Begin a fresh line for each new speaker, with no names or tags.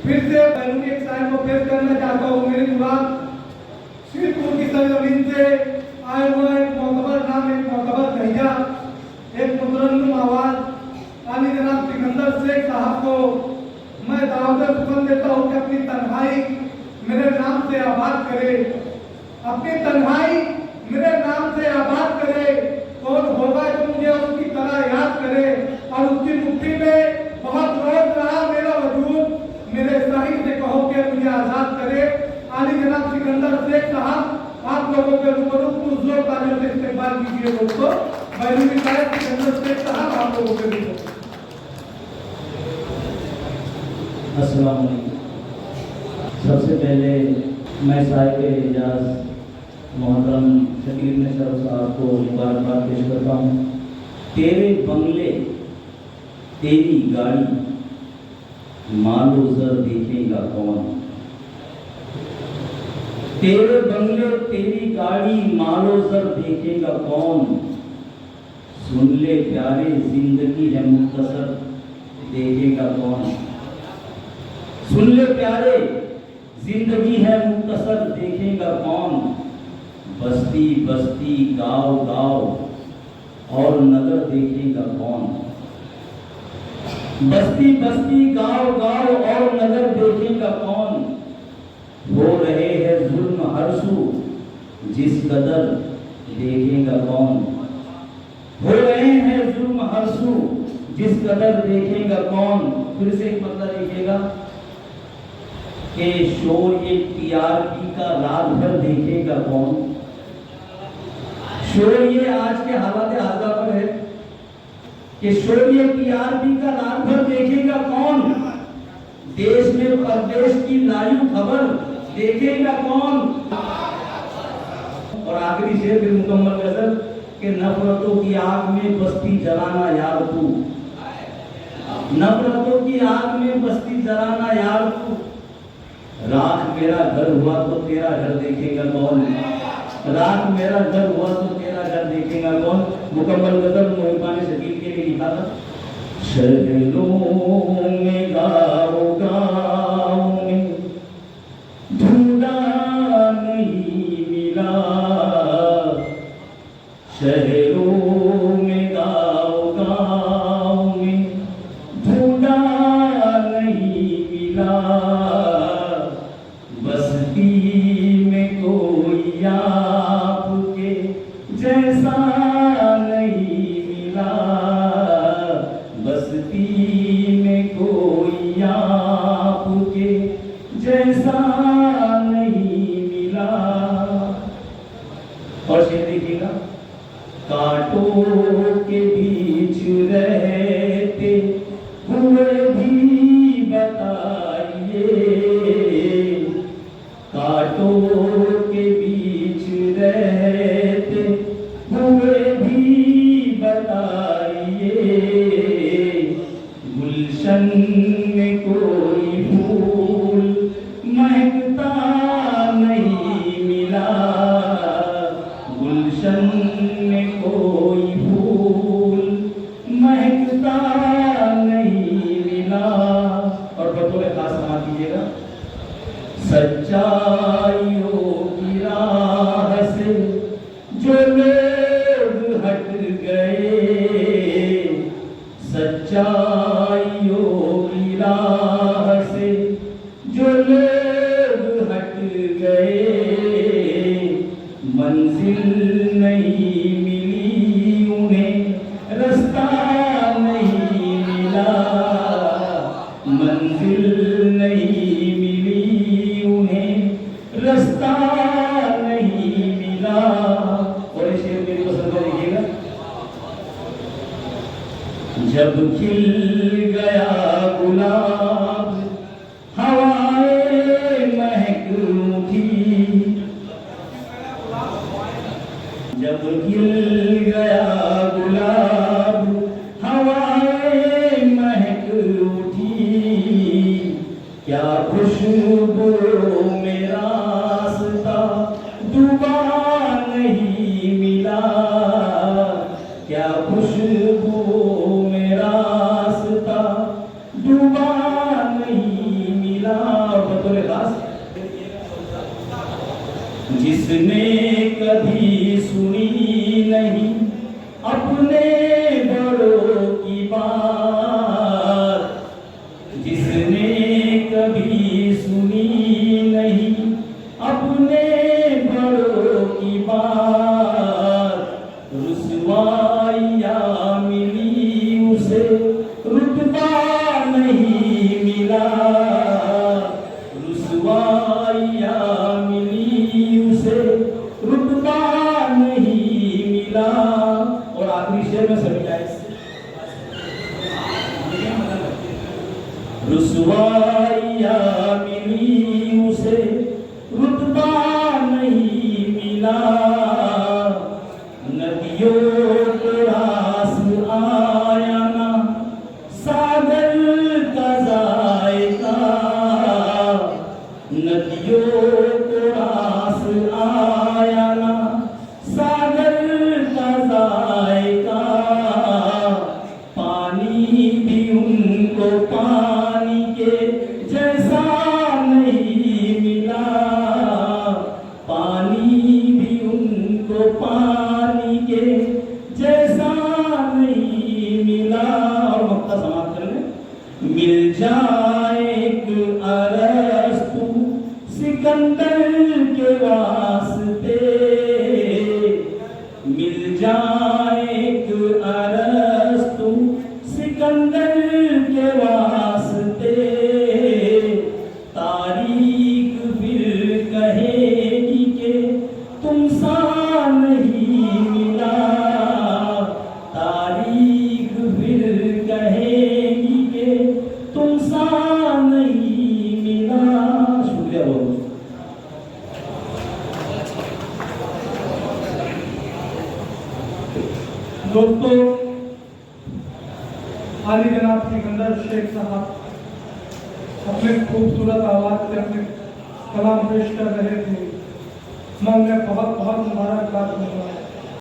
फिर से बैरूनी एक शायर को पेश करना चाहता हूँ। मेरी मुराद श्रीपुर की सरजमीन से आए हुए एक मोतबर नाम, एक मोतबर भैया, एक मुतरन्नुम आवाज आली जनाब सिकंदर शेख साहब को मैं दावत सुन देता हूँ कि अपनी तन्हाई मेरे नाम से आबाद करे, अपनी तन्हाई मेरे नाम से आबाद करे। कौन होगा जो मुझे उसकी तरह याद करे, और उसकी मुट्ठी में बहुत रोज रहा मेरा वजूद, मेरे साहिब से कहो कि मुझे आजाद करे। आली जनाब सिकंदर शेख साहब आप लोगों के रूबरू जोर तालियों से इस्तेमाल कीजिए दोस्तों। बैरूनी शायर सिकंदर शेख साहब आप लोगों के रूबरू।
अस्सलाम वालेकुम। सबसे पहले मैं साहिब एजाज मोहतरम शकील नशर साहब को मुबारकबाद पेश करता हूँ। तेरे बंगले तेरी गाड़ी मालो जर देखेगा कौन, तेरे बंगले तेरी गाड़ी मालो जर देखेगा कौन, सुन ले प्यारे जिंदगी है मुख्तसर देखेगा कौन, सुन ले प्यारे जिंदगी है मुख्तसर देखेगा कौन, बस्ती बस्ती गांव गांव और नगर देखेगा कौन, बस्ती बस्ती गांव गांव और नगर देखेगा कौन, हो रहे हैं जुल्म हरसू जिस कदर देखेगा कौन, हो रहे हैं जुल्म हरसू जिस कदर देखेगा कौन। फिर से एक मतलब लिखिएगा कि शोर ये टीआरपी का रात भर देखेगा कौन, शोर ये आज के हालात हाजा पर है कि शोर ये टीआरपी का रात भर देखेगा कौन, देश में परदेश की लाइव खबर देखेगा कौन। और आखिरी शेर फिर मुकम्मल गजल कि नफरतों की आग में बस्ती जलाना यार तू, नफरतों की आग में बस्ती जलाना यार तू, राख मेरा घर हुआ तो तेरा घर देखेगा कौन, राख मेरा घर हुआ तो तेरा घर देखेगा कौन। मुकम्मल गजल मोहिबान शकील के लिए लिखा था। शहरों में गाँव गाँव में ढूंढा नहीं मिला, शहरों में गाँव गाँव में ढूंढा नहीं मिला, बस्ती में कोई आपके जैसा नहीं मिला, बस्ती में कोई आपके जैसा नहीं मिला। और शेर देखिएगा, कांटों के बीच रहते हुए भी बताइए, कांटों के बीच रहते हुए भी बताइए, गुलशन में कोई फूल महकता नहीं मिला, गुलशन में कोई फूल महकता नहीं मिला। और बतौर खास समाज कीजिएगा, सच्चाइयों की राह से जो लोग हट गए, सच्चाइयों की राह से जो लोग हट गए, मंजिल नहीं मिली उन्हें रास्ता नहीं मिला, मंजिल नहीं मिली उन्हें रास्ता नहीं मिला। और ये शेर मेरी पसंद है, देखिएगा, जब खिल गया गुलाब हवाएं महक उठी, जब खिल गया गुलाब हवाएं महक उठी, क्या खुशबू में रास्ता डूबा नहीं मिला, क्या खुशबू में रास्ता डूबा नहीं मिला। दास जिसने कभी सुनी नहीं अपने बड़ों की बात, जिसने कभी सुनी नहीं अपने बड़ों की बात, रुसवाइयाँ मिली उसे रुतबा नहीं मिला, रुसवाइयाँ मिली उसे रुतबा नहीं मिला। और आखिरी शेर में सभी जाए रुसवाइयाँ मिली उसे रुतबा नहीं मिला, नदियों को रास आया ना सागर का जायका, नदियों को रास आया ना सागर का जायका, पानी भी उनको पानी के जैसा नहीं मिला, पानी भी उनको पानी के जैसा नहीं मिला। और मक्ता समाप्त कर ले। मिल जाए एक अरस्तु सिकंदर के वास्ते, मिल जाए एक अरस्तु सिकंदर के वास्ते, तारीख फिर कहेगी कि तुमसा नहीं मिला, तारीख फिर कहेगी कि तुमसा नहीं मिला। शुक्रिया बहुत।
दोस्तों, हाली जनाब सिकंदर शेख साहब अपने खूबसूरत आवाज से अपने कलाम पेश कर रहे थे। मैं उन्हें बहुत बहुत मुबारकबाद दूंगा।